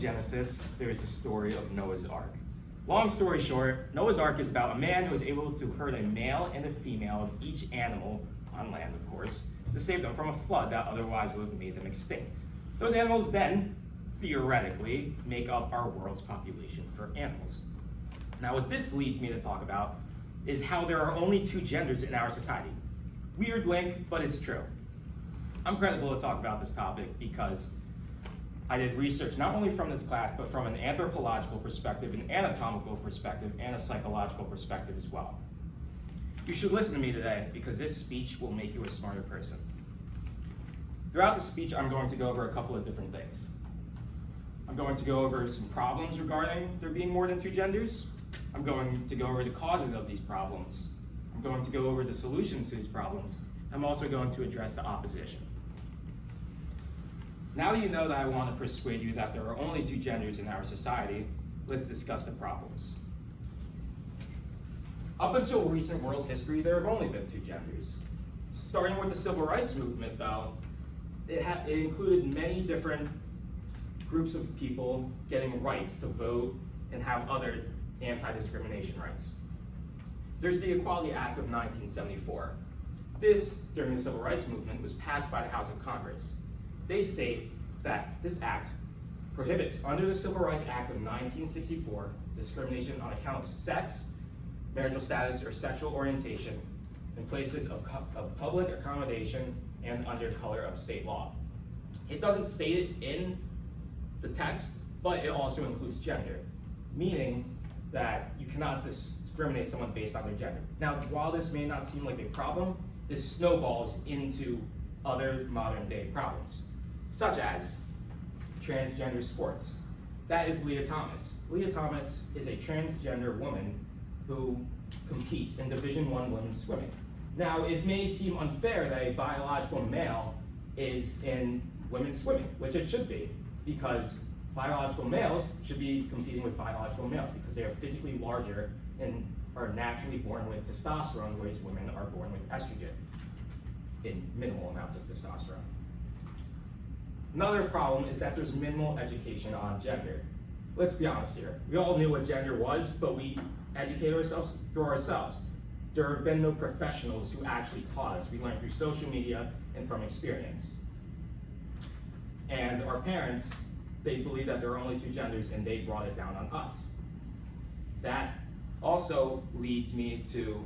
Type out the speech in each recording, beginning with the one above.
Genesis, there's a story of Noah's Ark. Long story short, Noah's Ark is about a man who was able to herd a male and a female of each animal, on land of course, to save them from a flood that otherwise would have made them extinct. Those animals then, theoretically, make up our world's population for animals. Now what this leads me to talk about is how there are only two genders in our society. Weird link, but it's true. I'm credible to talk about this topic because I did research not only from this class, but from an anthropological perspective, an anatomical perspective, and a psychological perspective as well. You should listen to me today because this speech will make you a smarter person. Throughout the speech, I'm going to go over a couple of different things. I'm going to go over some problems regarding there being more than two genders. I'm going to go over the causes of these problems. I'm going to go over the solutions to these problems. I'm also going to address the opposition. Now that you know that I want to persuade you that there are only two genders in our society, let's discuss the problems. Up until recent world history, there have only been two genders. Starting with the civil rights movement, though, it included many different groups of people getting rights to vote and have other anti-discrimination rights. There's the Equality Act of 1974. This, during the civil rights movement, was passed by the House of Congress. They state that this act prohibits, under the Civil Rights Act of 1964, discrimination on account of sex, marital status, or sexual orientation in places of public accommodation and under color of state law. It doesn't state it in the text, but it also includes gender, meaning that you cannot discriminate someone based on their gender. Now, while this may not seem like a problem, this snowballs into other modern day problems, such as transgender sports. That is Leah Thomas. Leah Thomas is a transgender woman who competes in Division I women's swimming. Now, it may seem unfair that a biological male is in women's swimming, which it should be, because biological males should be competing with biological males because they are physically larger and are naturally born with testosterone, whereas women are born with estrogen in minimal amounts of testosterone. Another problem is that there's minimal education on gender. Let's be honest here. We all knew what gender was, but we educate ourselves through ourselves. There have been no professionals who actually taught us. We learned through social media and from experience. And our parents, they believe that there are only two genders and they brought it down on us. That also leads me to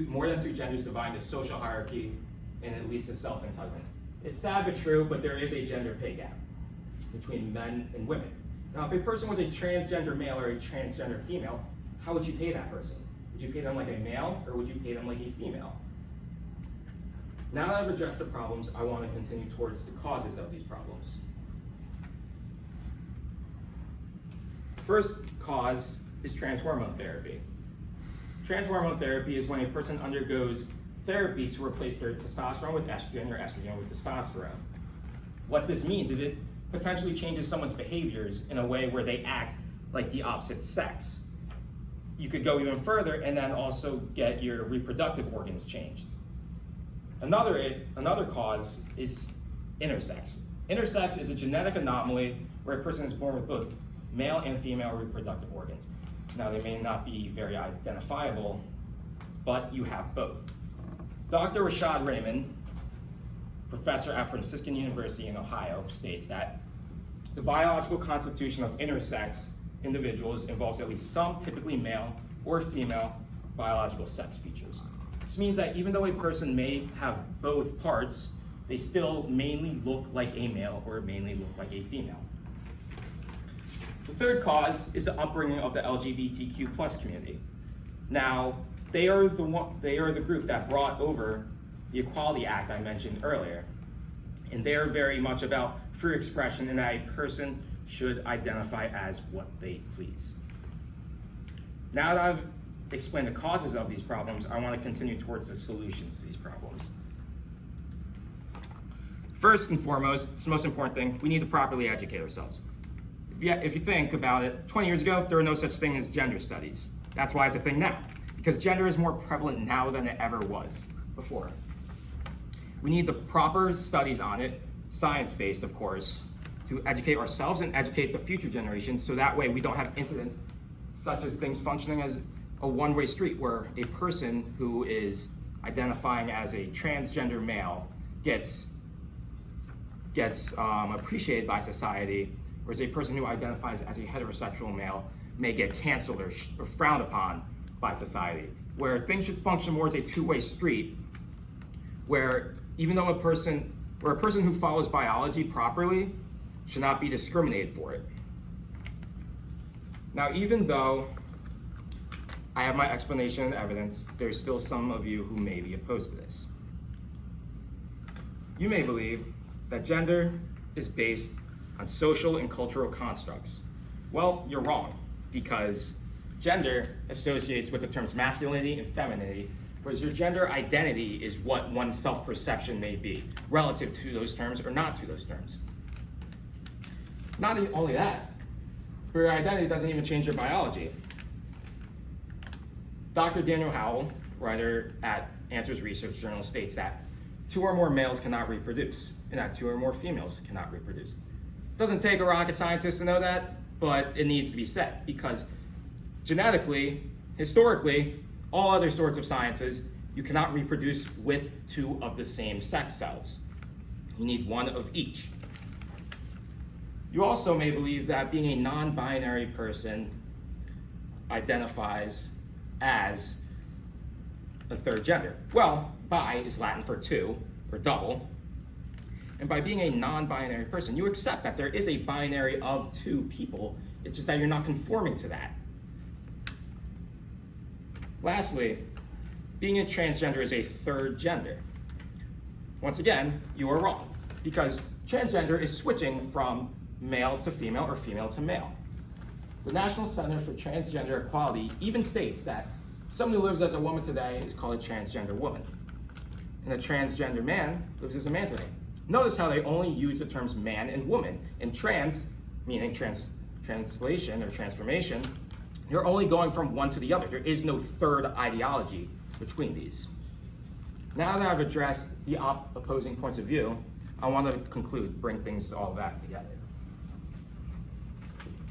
more than two genders divide the social hierarchy, and it leads to self-entitlement. It's sad but true, but there is a gender pay gap between men and women. Now, if a person was a transgender male or a transgender female, how would you pay that person? Would you pay them like a male, or would you pay them like a female? Now that I've addressed the problems, I want to continue towards the causes of these problems. First cause is transhormone therapy. Transhormone therapy is when a person undergoes therapy to replace their testosterone with estrogen or estrogen with testosterone. What this means is it potentially changes someone's behaviors in a way where they act like the opposite sex. You could go even further and then also get your reproductive organs changed. Another cause is intersex. Intersex is a genetic anomaly where a person is born with both male and female reproductive organs. Now, they may not be very identifiable, but you have both. Dr. Rashad Raymond, professor at Franciscan University in Ohio, states that the biological constitution of intersex individuals involves at least some typically male or female biological sex features. This means that even though a person may have both parts, they still mainly look like a male or mainly look like a female. The third cause is the upbringing of the LGBTQ+ community. Now, they are the group that brought over the Equality Act I mentioned earlier. And they are very much about free expression and that a person should identify as what they please. Now that I've explained the causes of these problems, I want to continue towards the solutions to these problems. First and foremost, it's the most important thing, we need to properly educate ourselves. If you think about it, 20 years ago, there were no such thing as gender studies. That's why it's a thing now, because gender is more prevalent now than it ever was before. We need the proper studies on it, science-based, of course, to educate ourselves and educate the future generations, so that way we don't have incidents such as things functioning as a one-way street where a person who is identifying as a transgender male gets appreciated by society, whereas a person who identifies as a heterosexual male may get canceled or frowned upon by society, where things should function more as a two-way street, where even though a person who follows biology properly should not be discriminated for it. Now, even though I have my explanation and evidence, there's still some of you who may be opposed to this. You may believe that gender is based on social and cultural constructs. Well, you're wrong, because gender associates with the terms masculinity and femininity, whereas your gender identity is what one's self-perception may be relative to those terms or not to those terms. Not only that, but your identity doesn't even change your biology. Dr. Daniel Howell, writer at Answers Research Journal, states that 2 or more males cannot reproduce, and that 2 or more females cannot reproduce. It doesn't take a rocket scientist to know that, but it needs to be said, because genetically, historically, all other sorts of sciences, you cannot reproduce with 2 of the same sex cells. You need 1 of each. You also may believe that being a non-binary person identifies as a third gender. Well, bi is Latin for 2, or double. And by being a non-binary person, you accept that there is a binary of 2 people. It's just that you're not conforming to that. Lastly, being a transgender is a third gender. Once again, you are wrong, because transgender is switching from male to female or female to male. The National Center for Transgender Equality even states that someone who lives as a woman today is called a transgender woman, and a transgender man lives as a man today. Notice how they only use the terms man and woman, and trans, meaning translation or transformation, you're only going from one to the other. There is no third ideology between these. Now that I've addressed the opposing points of view, I want to conclude, bring things all back together.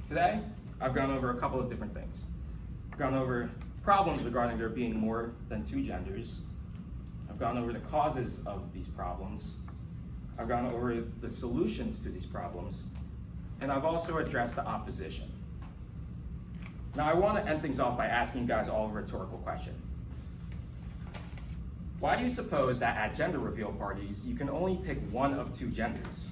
Today, I've gone over a couple of different things. I've gone over problems regarding there being more than 2 genders. I've gone over the causes of these problems. I've gone over the solutions to these problems. And I've also addressed the opposition. Now, I want to end things off by asking you guys all a rhetorical question. Why do you suppose that at gender reveal parties, you can only pick 1 of 2 genders?